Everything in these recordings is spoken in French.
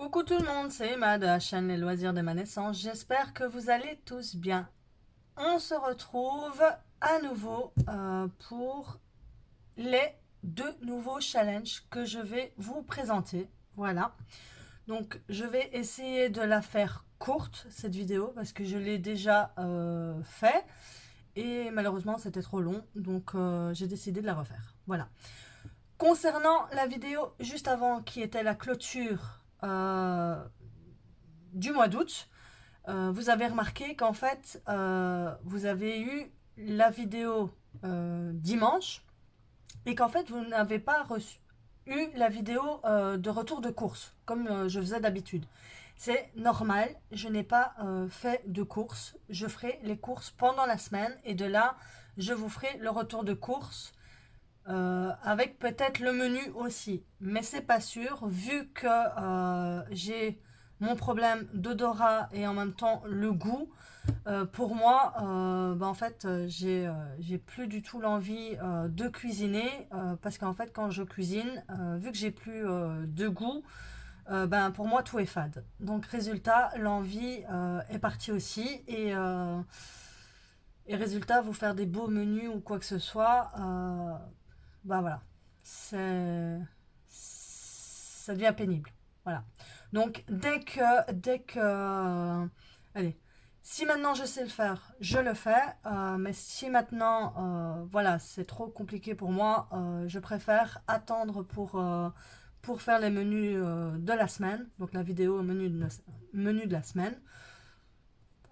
Coucou tout le monde, c'est Emma de la chaîne Les Loisirs de ma naissance. J'espère que vous allez tous bien. On se retrouve à nouveau pour les deux nouveaux challenges que je vais vous présenter. Voilà. Donc je vais essayer de la faire courte cette vidéo parce que je l'ai déjà fait et malheureusement c'était trop long, donc j'ai décidé de la refaire. Voilà. Concernant la vidéo juste avant qui était la clôture du mois d'août, vous avez remarqué qu'en fait, vous avez eu la vidéo dimanche et qu'en fait, vous n'avez pas eu la vidéo de retour de course, comme je faisais d'habitude. C'est normal, je n'ai pas fait de course. Je ferai les courses pendant la semaine et de là, je vous ferai le retour de course avec peut-être le menu aussi. Mais c'est pas sûr, vu que j'ai mon problème d'odorat et en même temps le goût. Pour moi, en fait, j'ai plus du tout l'envie de cuisiner parce qu'en fait, quand je cuisine, vu que j'ai plus de goût, pour moi, tout est fade. Donc, résultat, l'envie est partie aussi et résultat, vous faire des beaux menus ou quoi que ce soit, voilà, ça devient pénible. Voilà. Donc allez, si maintenant je sais le faire, je le fais. Mais si maintenant, voilà, c'est trop compliqué pour moi, je préfère attendre pour faire les menus de la semaine. Donc la vidéo menu de la semaine.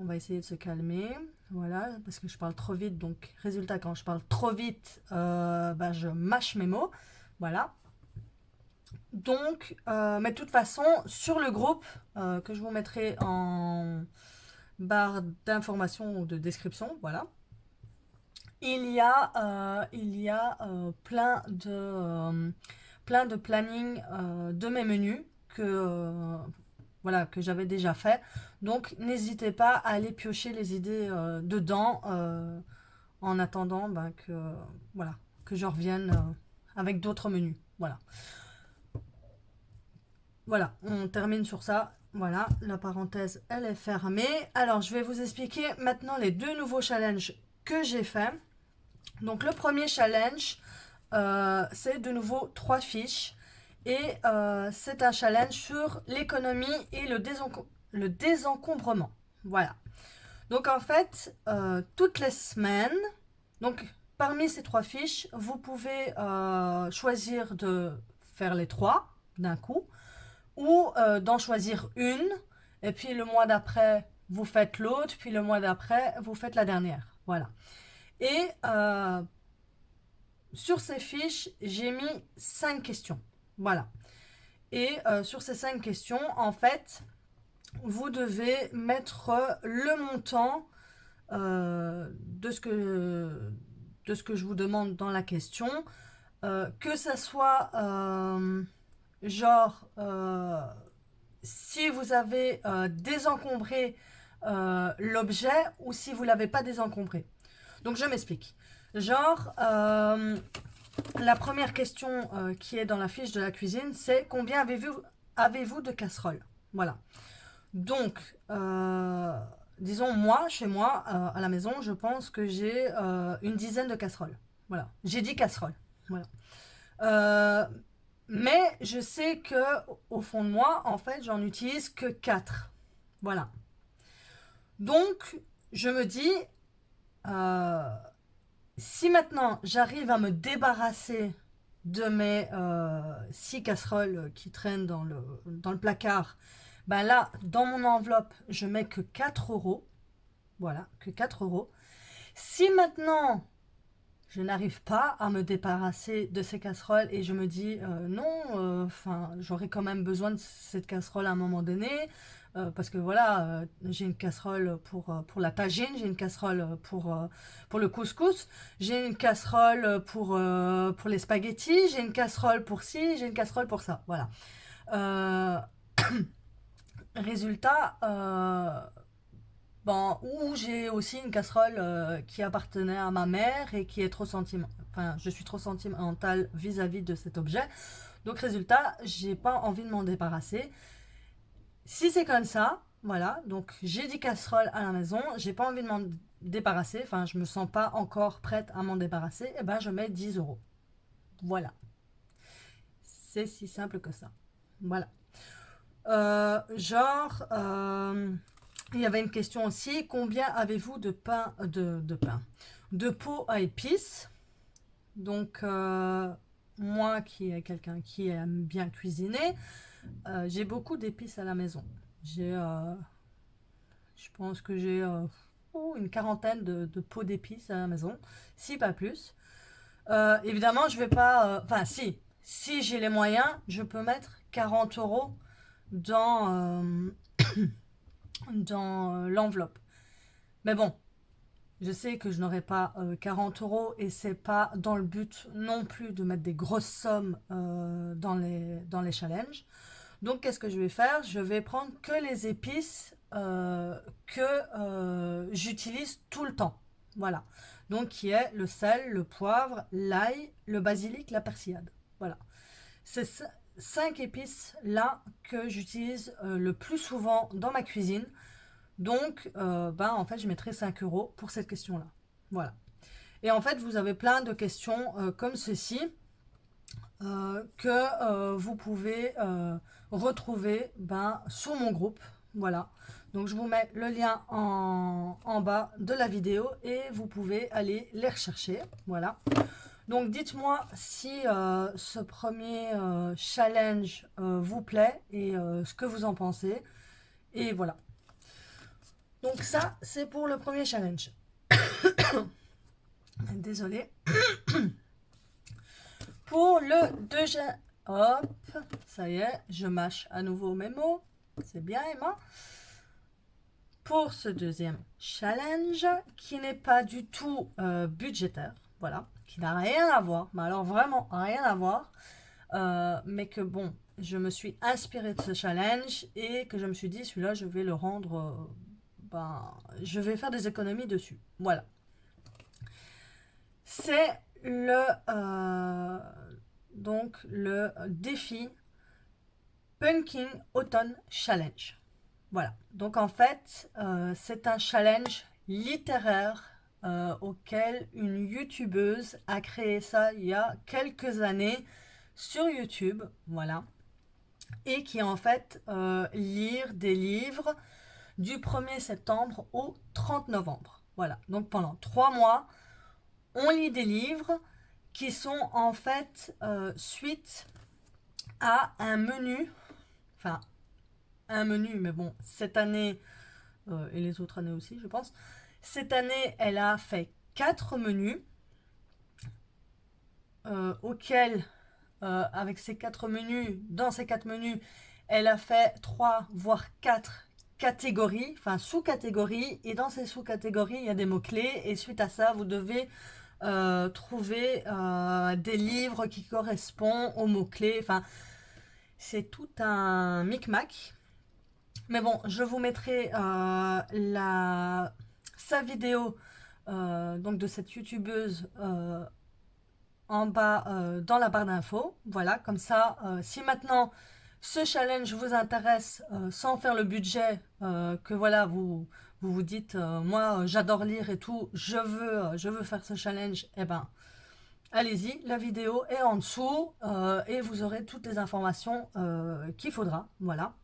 On va essayer de se calmer. Voilà, parce que je parle trop vite. Donc, résultat, quand je parle trop vite, je mâche mes mots. Voilà. Donc, mais de toute façon, sur le groupe, que je vous mettrai en barre d'information ou de description, voilà, plein de planning de mes menus que j'avais déjà fait. Donc n'hésitez pas à aller piocher les idées dedans en attendant que je revienne avec d'autres menus. Voilà. Voilà, on termine sur ça. Voilà, la parenthèse, elle est fermée. Alors, je vais vous expliquer maintenant les deux nouveaux challenges que j'ai fait. Donc, le premier challenge, c'est de nouveau 3 fiches. Et c'est un challenge sur l'économie et le désencombrement. Voilà. Donc en fait, toutes les semaines, donc parmi ces 3 fiches, vous pouvez choisir de faire les 3 d'un coup ou d'en choisir une et puis le mois d'après, vous faites l'autre, puis le mois d'après, vous faites la dernière. Voilà. Et sur ces fiches, j'ai mis 5 questions. Voilà. Et sur ces 5 questions, en fait, vous devez mettre le montant de ce que je vous demande dans la question. Que ça soit genre si vous avez désencombré l'objet ou si vous ne l'avez pas désencombré. Donc je m'explique. Genre, la première question qui est dans la fiche de la cuisine, c'est combien avez-vous de casseroles? Voilà. Donc, disons, moi, chez moi, à la maison, je pense que j'ai une dizaine de casseroles. Voilà. J'ai 10 casseroles. Voilà. Mais je sais que au fond de moi, en fait, j'en utilise que 4. Voilà. Donc, je me dis, euh, si maintenant j'arrive à me débarrasser de mes 6 casseroles qui traînent dans le placard, ben là, dans mon enveloppe, je mets que 4 euros. Voilà, que 4 euros. Si maintenant, je n'arrive pas à me débarrasser de ces casseroles et je me dis non, j'aurais quand même besoin de cette casserole à un moment donné, parce que voilà, j'ai une casserole pour la tagine, j'ai une casserole pour le couscous, j'ai une casserole pour les spaghettis, j'ai une casserole pour ci, j'ai une casserole pour ça. Voilà. Euh, Résultat, ou j'ai aussi une casserole qui appartenait à ma mère et qui est trop sentimentale. Enfin, je suis trop sentimentale vis-à-vis de cet objet. Donc, résultat, j'ai pas envie de m'en débarrasser. Si c'est comme ça, voilà, donc j'ai 10 casseroles à la maison, j'ai pas envie de m'en débarrasser, enfin je me sens pas encore prête à m'en débarrasser, et ben je mets 10 euros. Voilà, c'est si simple que ça. Voilà. Il y avait une question aussi, combien avez-vous de pain, de pot à épices? Donc, moi qui est quelqu'un qui aime bien cuisiner, j'ai beaucoup d'épices à la maison. Je pense que j'ai une quarantaine de pots d'épices à la maison, si pas plus. Évidemment, je vais pas. Enfin, si j'ai les moyens, je peux mettre 40 euros dans, dans l'enveloppe. Mais bon, je sais que je n'aurai pas 40 euros et c'est pas dans le but non plus de mettre des grosses sommes dans les challenges. Donc, qu'est-ce que je vais faire? Je vais prendre que les épices que j'utilise tout le temps. Voilà. Donc, qui est le sel, le poivre, l'ail, le basilic, la persillade. Voilà. C'est 5 épices là que j'utilise le plus souvent dans ma cuisine. Donc, en fait, je mettrai 5 euros pour cette question-là. Voilà. Et en fait, vous avez plein de questions comme ceci que vous pouvez retrouver sur mon groupe. Voilà. Donc, je vous mets le lien en bas de la vidéo et vous pouvez aller les rechercher. Voilà. Donc, dites-moi si ce premier challenge vous plaît et ce que vous en pensez. Et voilà. Donc ça, c'est pour le premier challenge. Désolée. Pour le deuxième... Hop, ça y est, je mâche à nouveau mes mots. C'est bien, Emma. Pour ce deuxième challenge, qui n'est pas du tout budgétaire, voilà, qui n'a rien à voir, mais alors vraiment rien à voir, mais que bon, je me suis inspirée de ce challenge et que je me suis dit, celui-là, je vais le rendre... je vais faire des économies dessus. Voilà. C'est donc le défi Pumpkin Autumn Challenge. Voilà. Donc en fait, c'est un challenge littéraire auquel une youtubeuse a créé ça il y a quelques années sur YouTube. Voilà. Et qui en fait lire des livres du 1er septembre au 30 novembre. Voilà. Donc pendant 3 mois, on lit des livres qui sont en fait suite à un menu, enfin un menu, mais bon, cette année, et les autres années aussi, je pense, cette année, elle a fait 4 menus, auxquels, avec ces 4 menus, dans ces 4 menus, elle a fait 3 voire 4 catégories, enfin sous-catégories, et dans ces sous-catégories, il y a des mots-clés, et suite à ça, vous devez trouver des livres qui correspondent aux mots-clés. Enfin, c'est tout un micmac. Mais bon, je vous mettrai sa vidéo donc de cette youtubeuse en bas dans la barre d'infos. Voilà, comme ça, si maintenant ce challenge vous intéresse sans faire le budget, que voilà, vous dites, moi j'adore lire et tout, je veux faire ce challenge, et ben allez-y, la vidéo est en dessous et vous aurez toutes les informations qu'il faudra, voilà.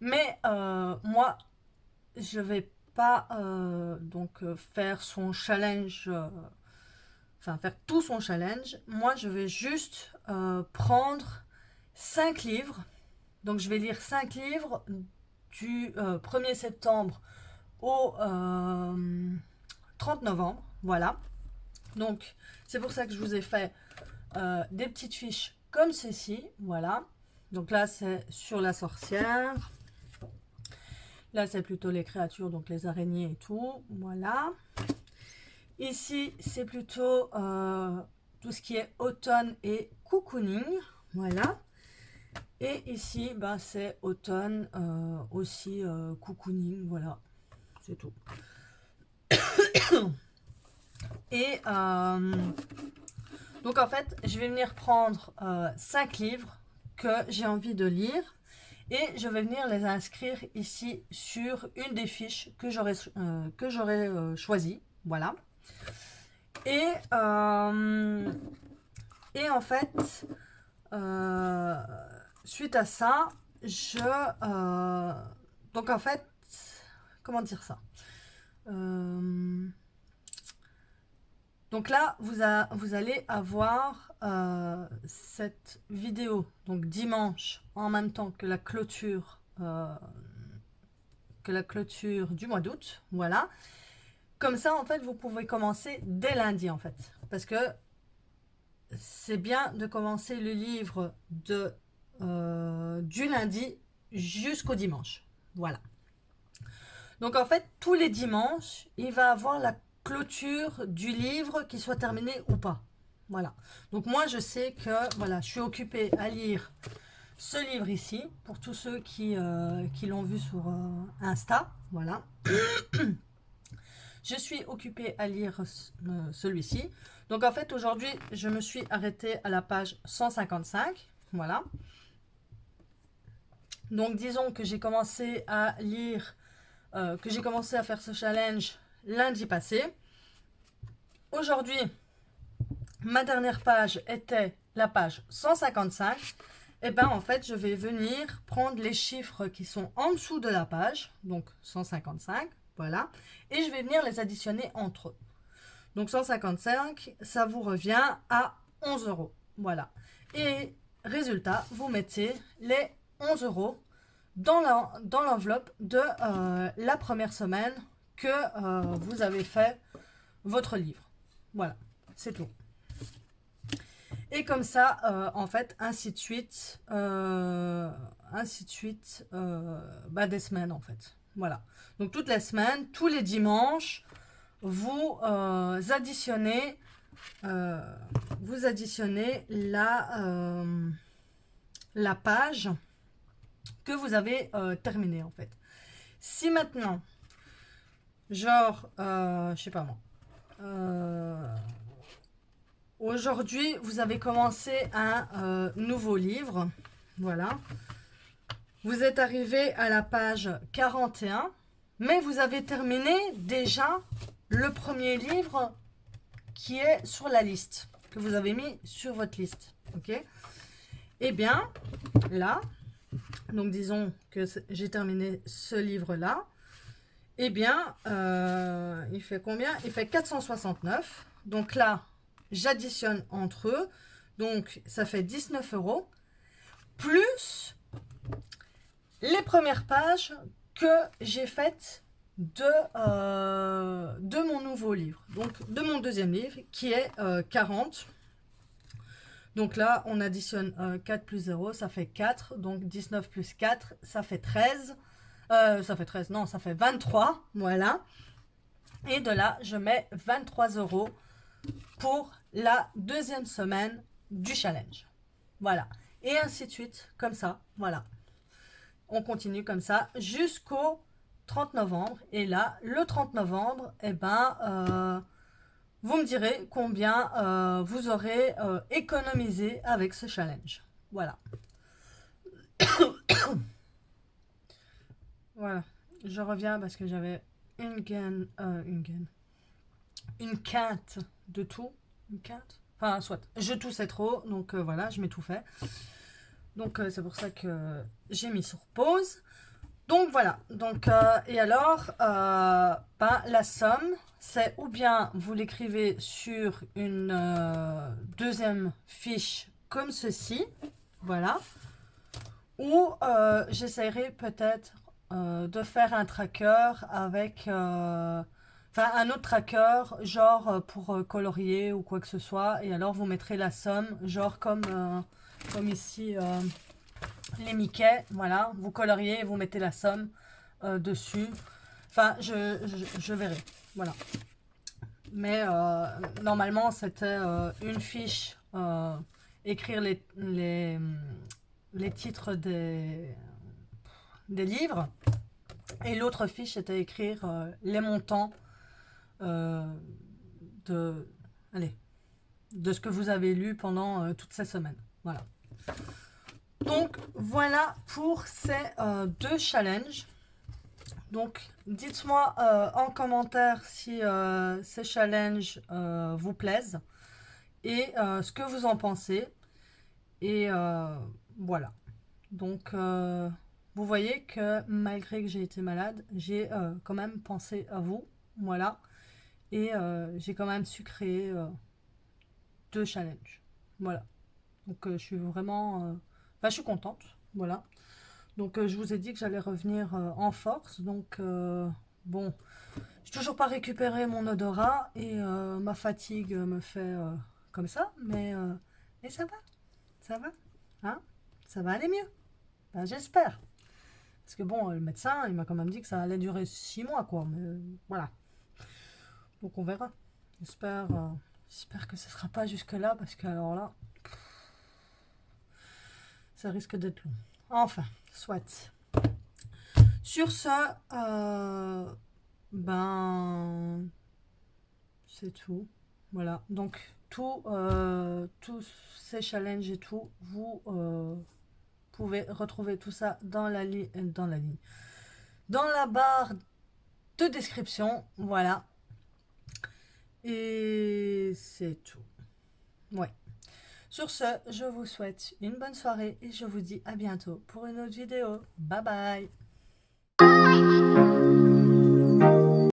Mais moi, je vais pas faire son challenge, enfin faire tout son challenge. Moi, je vais juste prendre 5 livres. Donc, je vais lire 5 livres du 1er septembre au 30 novembre. Voilà. Donc, c'est pour ça que je vous ai fait des petites fiches comme ceci. Voilà. Donc là, c'est sur la sorcière. Là, c'est plutôt les créatures, donc les araignées et tout. Voilà. Ici, c'est plutôt tout ce qui est automne et cocooning. Voilà. Et ici, c'est automne aussi cocooning. Voilà. C'est tout. Et donc, en fait, je vais venir prendre 5 livres que j'ai envie de lire. Et je vais venir les inscrire ici sur une des fiches que j'aurais choisies. Voilà. Et, en fait, suite à ça, donc en fait, comment dire ça? Donc là, vous allez avoir cette vidéo, donc dimanche, en même temps que la clôture du mois d'août. Voilà. Comme ça, en fait, vous pouvez commencer dès lundi, en fait. Parce que c'est bien de commencer le livre du lundi jusqu'au dimanche. Voilà. Donc en fait, tous les dimanches, il va avoir la clôture du livre qui soit terminé ou pas. Voilà. Donc moi, je sais que voilà, je suis occupée à lire ce livre ici, pour tous ceux qui l'ont vu sur Insta. Voilà. Je suis occupée à lire celui-ci. Donc en fait, aujourd'hui, je me suis arrêtée à la page 155. Voilà. Donc disons que j'ai commencé à lire, que j'ai commencé à faire ce challenge lundi passé. Aujourd'hui, ma dernière page était la page 155. Et bien en fait, je vais venir prendre les chiffres qui sont en dessous de la page, donc 155, voilà, et je vais venir les additionner entre eux. Donc 155, ça vous revient à 11 €. Voilà. Et résultat, vous mettez les 11 € dans l'enveloppe de la première semaine que vous avez fait votre livre. Voilà, c'est tout. Et comme ça, en fait, ainsi de suite, des semaines, en fait. Voilà. Donc toutes les semaines, tous les dimanches, vous additionnez la page que vous avez terminée, en fait. Si maintenant, genre, je sais pas moi, aujourd'hui, vous avez commencé un nouveau livre, voilà. Vous êtes arrivé à la page 41, mais vous avez terminé déjà le premier livre qui est sur la liste, que vous avez mis sur votre liste, ok? Eh bien, là, donc disons que j'ai terminé ce livre-là, eh bien, il fait combien? Il fait 469, donc là, j'additionne entre eux, donc ça fait 19 €, plus les premières pages que j'ai faites de mon nouveau livre, donc de mon deuxième livre qui est 40. Donc là, on additionne 4 plus 0, ça fait 4. Donc 19 plus 4, ça fait 13. Ça fait 13, non, ça fait 23. Voilà. Et de là, je mets 23 € pour la deuxième semaine du challenge. Voilà. Et ainsi de suite, comme ça. Voilà. On continue comme ça jusqu'au 30 novembre. Et là, le 30 novembre, eh ben, vous me direz combien vous aurez économisé avec ce challenge. Voilà. Voilà. Je reviens parce que j'avais une quinte de tout. Une quinte. Enfin, soit. Je toussais trop, donc voilà, je m'étouffais. Donc c'est pour ça que j'ai mis sur pause. Donc voilà, donc, et alors, la somme, c'est ou bien vous l'écrivez sur une deuxième fiche comme ceci, voilà, ou j'essaierai peut-être de faire un tracker avec, un autre tracker, genre pour colorier ou quoi que ce soit, et alors vous mettrez la somme, genre comme ici, les Mickey, voilà, vous coloriez et vous mettez la somme dessus. Enfin, je verrai, voilà. Mais normalement, c'était une fiche, écrire les titres des livres, et l'autre fiche était écrire les montants de, allez, de ce que vous avez lu pendant toute cette semaine. Voilà. Donc voilà pour ces deux challenges. Donc dites-moi en commentaire si ces challenges vous plaisent et ce que vous en pensez. Et voilà. Donc vous voyez que malgré que j'ai été malade, j'ai quand même pensé à vous. Voilà. Et j'ai quand même su créer deux challenges. Voilà. Donc je suis vraiment... je suis contente. Voilà. Donc je vous ai dit que j'allais revenir en force. Donc bon, j'ai toujours pas récupéré mon odorat et ma fatigue me fait comme ça. Mais ça va. Ça va. Hein, ça va aller mieux. Ben, j'espère. Parce que bon, le médecin, il m'a quand même dit que ça allait durer 6 mois, quoi. Mais voilà. Donc on verra. J'espère j'espère que ce sera pas jusque-là, parce que alors là, ça risque d'être long. Enfin, soit. Sur ce, ben, c'est tout. Voilà. Donc, tous ces challenges et tout, vous pouvez retrouver tout ça dans la ligne. Dans la barre de description. Voilà. Et c'est tout. Ouais. Sur ce, je vous souhaite une bonne soirée et je vous dis à bientôt pour une autre vidéo. Bye bye.